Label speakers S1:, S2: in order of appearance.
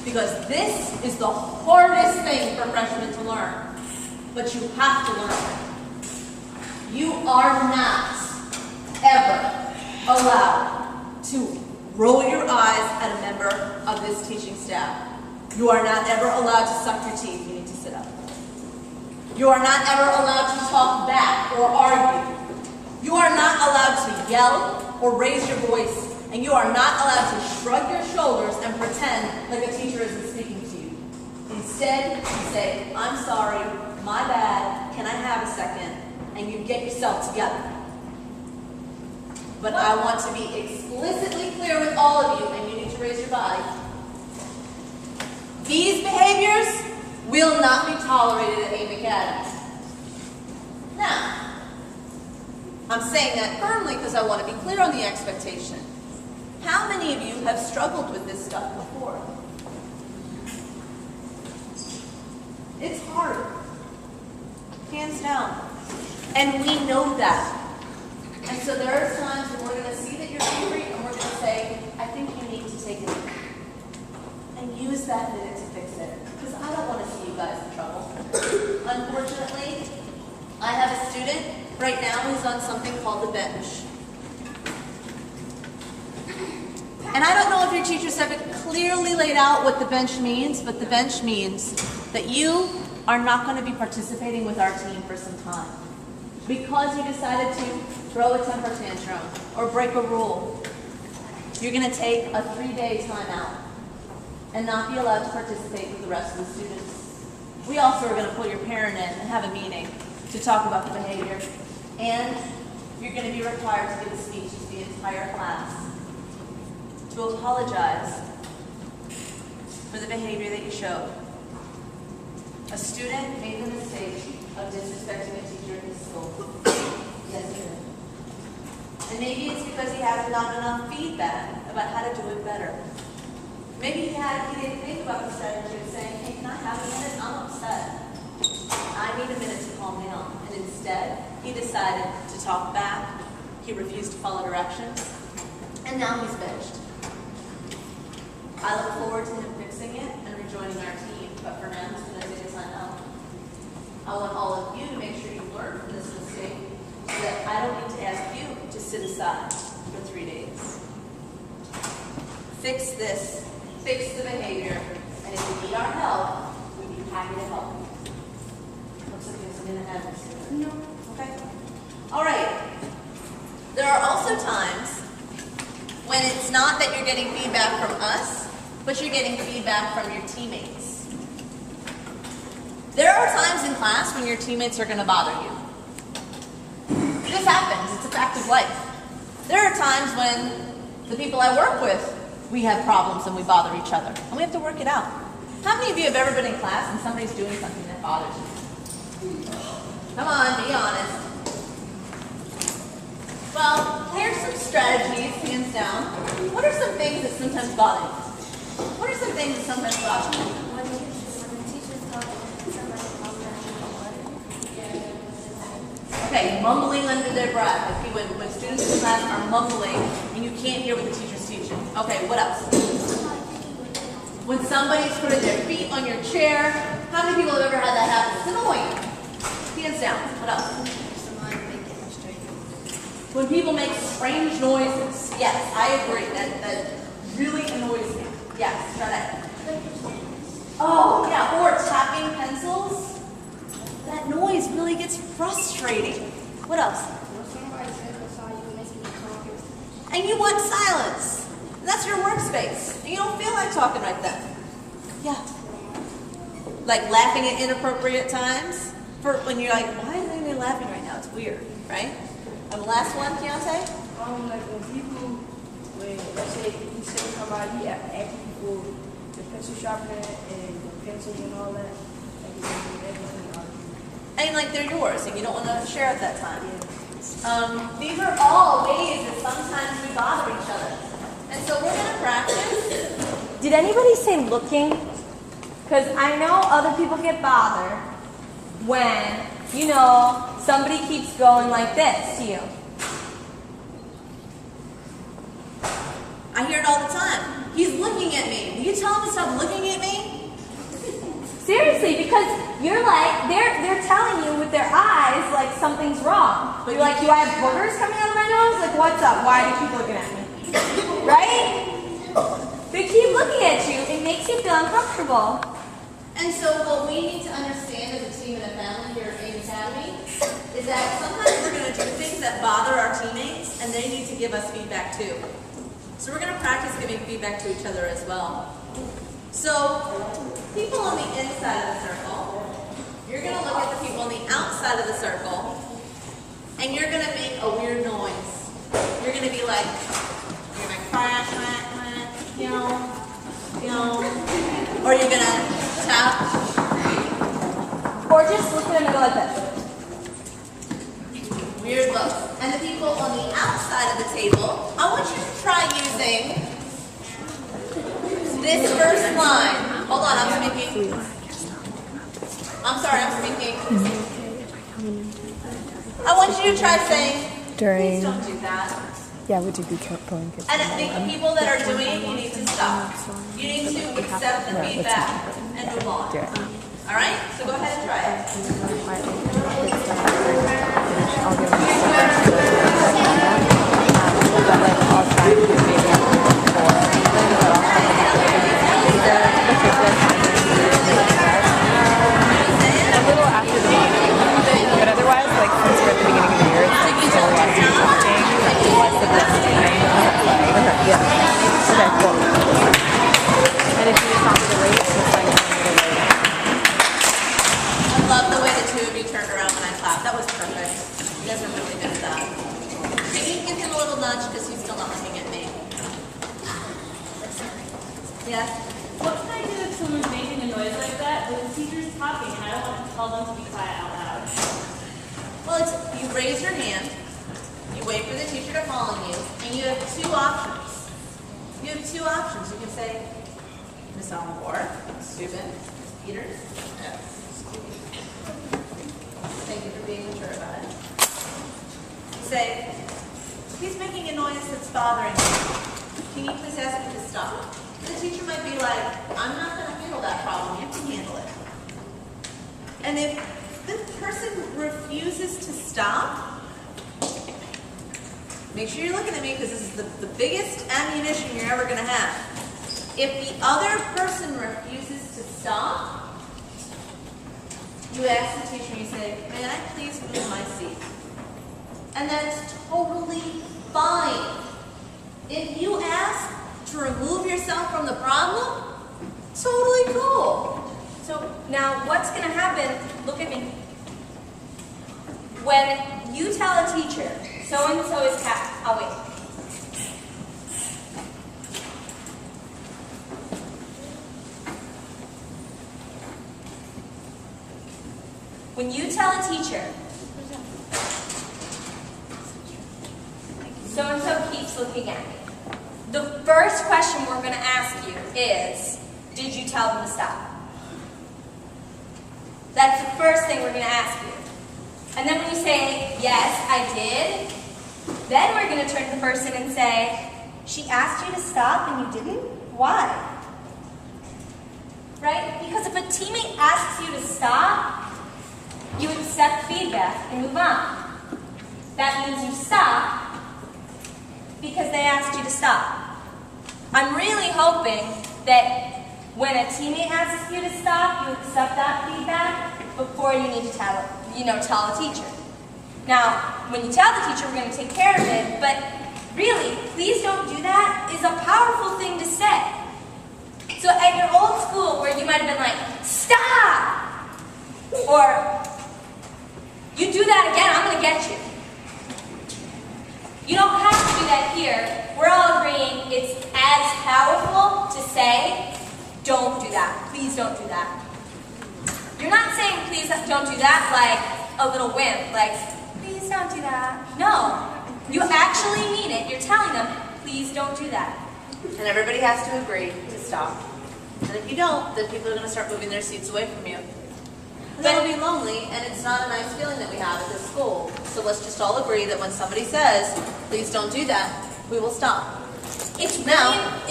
S1: because this is the hardest thing for freshmen to learn, but you have to learn it. You are not ever allowed to roll your eyes at a member of this teaching staff. You are not ever allowed to suck your teeth. You need to sit up. You are not ever allowed to talk back or argue. You are not allowed to yell or raise your voice, and you are not allowed to shrug your shoulders and pretend like a teacher isn't speaking to you. Instead, you say, "I'm sorry, my bad, can I have a second?" and you get yourself together. But I want to be explicitly clear with all of you, and you need to raise your body. These behaviors will not be tolerated at AIM Academy. Now, I'm saying that firmly because I want to be clear on the expectation. How many of you have struggled with this stuff before? It's hard. Hands down. And we know that. And so there are times when we're going to see that you're angry and we're going to say, "I think you need to take a minute." And use that minute to fix it. Because I don't want to see you guys in trouble. Unfortunately, I have a student right now who's on something called the bench. And I don't know if your teachers have it clearly laid out what the bench means, but the bench means that you are not going to be participating with our team for some time. Because you decided to throw a temper tantrum or break a rule, you're going to take a 3-day timeout and not be allowed to participate with the rest of the students. We also are going to pull your parent in and have a meeting to talk about the behavior. And you're going to be required to give a speech to the entire class to apologize for the behavior that you showed. A student made the mistake of disrespecting a teacher in his school. Yes, he did. And maybe it's because he hasn't gotten enough feedback about how to do it better. Maybe he didn't think about the strategy of saying, "Hey, can I have a minute? I'm upset. I need a minute to calm down." And instead, he decided to talk back. He refused to follow directions. And now he's benched. I look forward to him fixing it and rejoining our team. But for now, he's going to take a sign out. I want all of you to make sure you learn from this mistake so that I don't need to ask you to sit aside for 3 days. Fix this. Fix the behavior. And if you need our help, we'd be happy to help you. Looks like there's something to add. No. Okay. All right. There are also times when it's not that you're getting feedback from us, but you're getting feedback from your teammates. There are times in class when your teammates are going to bother you. This happens. It's a fact of life. There are times when the people I work with, we have problems and we bother each other, and we have to work it out. How many of you have ever been in class and somebody's doing something that bothers you? Come on, be honest. Well, here's some strategies, hands down. What are some things that sometimes bother you? What are some things that sometimes bother you? Okay, mumbling under their breath. Like when students in class are mumbling and you can't hear what the teacher's teaching. Okay, what else? When somebody's putting their feet on your chair. How many people have ever had that happen? It's annoying. Hands down. What else? When people make strange noises. Yes, I agree. That really annoys me. Yes, try that. Oh, yeah, or tapping pencils. That noise really gets frustrating. What else? And you want silence. And that's your workspace. And you don't feel like talking right then. Yeah. Like laughing at inappropriate times. For when you're like, why is anybody laughing right now? It's weird, right? And the last one, Keontae?
S2: Like let's say you say somebody asking people the pencil sharpener and the pencils and all that.
S1: And like they're yours and you don't want to share at that time. These are all ways that sometimes we bother each other. And so we're going to practice.
S3: Did anybody say looking? Because I know other people get bothered when, somebody keeps going like this to you.
S1: I hear it all the time. He's looking at me. Will you tell him to stop looking at me?
S3: seriously, because you're like, they're telling you with their eyes like something's wrong.
S1: But
S3: You're like, do I have boogers coming out of my nose? Like, what's up? Why do you keep looking at me? Right? They keep looking at you. It makes you feel uncomfortable.
S1: And so what we need to understand as a team and a family here at Ames Academy is that sometimes we're going to do things that bother our teammates, and they need to give us feedback too. So we're going to practice giving feedback to each other as well. So people on the inside of the circle, you're going to look at the people on the outside of the circle, and you're going to make a weird noise. You're going to be like, quack, quack, quack, you know, or you're going to tap.
S3: Or just look at them and go like this.
S1: Weird look. And the people on the outside of the table, I want you to try using this first line. Hold on, I'm speaking. I'm sorry, I'm speaking. I want you to try saying, please don't do that.
S4: Yeah, would you be pulling kids?
S1: And the people that are doing it, you need to stop. You need to accept the feedback and move on. All right? So go ahead and try
S4: A little after the meeting, but otherwise, like since we're at the beginning of the year, it's like still lots of talking, less of this doing. Okay, yeah. Okay, cool. And if you just want me to wait, it's just like
S1: I love the way the two of you turned around when I clapped. That was perfect. You guys are really good at that. Can you give him a little nudge because he's still not looking at me? Yes?
S5: What can I do if someone's making a noise like that when the teacher's talking and I don't want to tell them to be quiet out loud?
S1: Well, you raise your hand, you wait for the teacher to call on you, and you have two options. You have two options. You can say, Miss Almore, Steuben, Miss Peters. Yes. Thank you for being mature about it. You say, he's making a noise that's bothering me. Can you please ask him to stop? The teacher might be like, I'm not going to handle that problem. You can handle it. And if the person refuses to stop, make sure you're looking at me because this is the biggest ammunition you're ever going to have. If the other person refuses to stop, you ask the teacher, you say, may I please move my seat? And that's totally fine. If you ask to remove yourself from the problem, totally cool.
S3: So now what's going to happen, look at me. When you tell a teacher, so-and-so is cat, I'll wait. When you tell a teacher, so-and-so keeps looking at me, the first question we're going to ask you is, did you tell them to stop? That's the first thing we're going to ask you. And then when you say, yes, I did, then we're going to turn to the person and say, she asked you to stop and you didn't? Why? Right? Because if a teammate asks you to stop, you accept feedback and move on. That means you stop because they asked you to stop. I'm really hoping that when a teammate asks you to stop, you accept that feedback before you need to tell a teacher. Now, when you tell the teacher, we're going to take care of it, but really, please don't do that is a powerful thing to say. So at your old school where you might have been like, stop! Or, you do that again, I'm going to get you. You don't have to do that here. We're all agreeing it's as powerful to say, don't do that. Please don't do that. You're not saying please don't do that like a little wimp, like please don't do that. No, you actually mean it. You're telling them, please don't do that.
S1: And everybody has to agree to stop. And if you don't, then people are going to start moving their seats away from you. That'll be lonely, and it's not a nice feeling that we have at this school. So let's just all agree that when somebody says, please don't do that, we will stop.
S3: It's
S1: Now,
S3: really